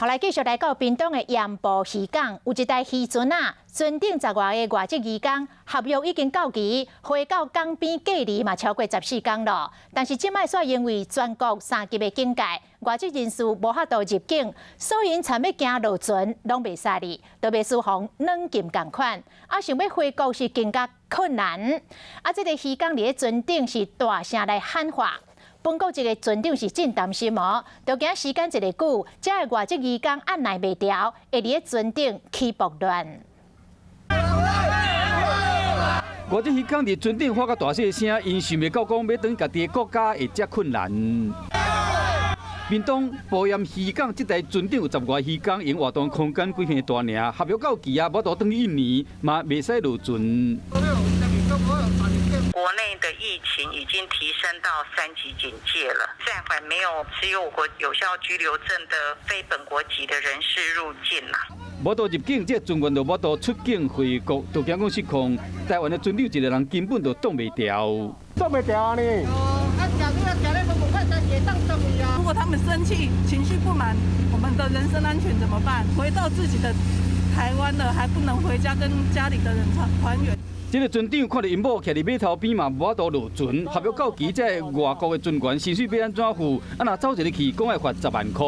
后来继续来到屏东的盐埔渔港，有一台渔船啊，船顶10外个外籍渔工合约已经到期，回到港边隔离嘛超过14天了。但是即摆却因为全国3级的警戒，外籍人士无法度入境，所以因参要行落船拢袂使哩，特别是防软禁共款，想要回国是更加困难。这个渔工伫咧船顶是大声来喊话。 本国一个船长是真担心哦，就惊时间一个久，这个外籍渔工按耐袂调，会伫咧船顶起暴乱。外籍渔工伫船顶发个大细声，因想袂到讲要转家己的国家会遮困难。屏东埔盐渔港这台船顶有10外渔工，因活动空间几片大尔，合约到期啊，无倒转去1年，嘛袂使落船。 国内的疫情已经提升到3级警戒了，暂缓没有持有我国有效居留证的非本国籍的人士入境啦。无到入境，这船员就无到出境回国，就惊讲失控。台湾的船长一个人根本就挡袂掉。挡袂掉啊你！如果他们生气、情绪不满，我们的人身安全怎么办？回到自己的台湾了，还不能回家跟家里的人团圆。 这个船长看到因某徛伫码头边嘛，无法度落船，合约到期，这外国的船员薪水要安怎付？若走一日去，讲要罚10万块。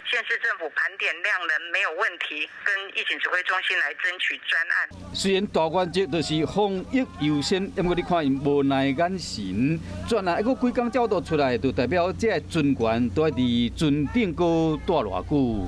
县市政府盘点量能没有问题，跟疫情指挥中心来争取专案。虽然大原则就是防疫优先，不过你看因无奈眼神，专案还阁几工照倒出来，就代表这船员都要伫船顶阁待偌久。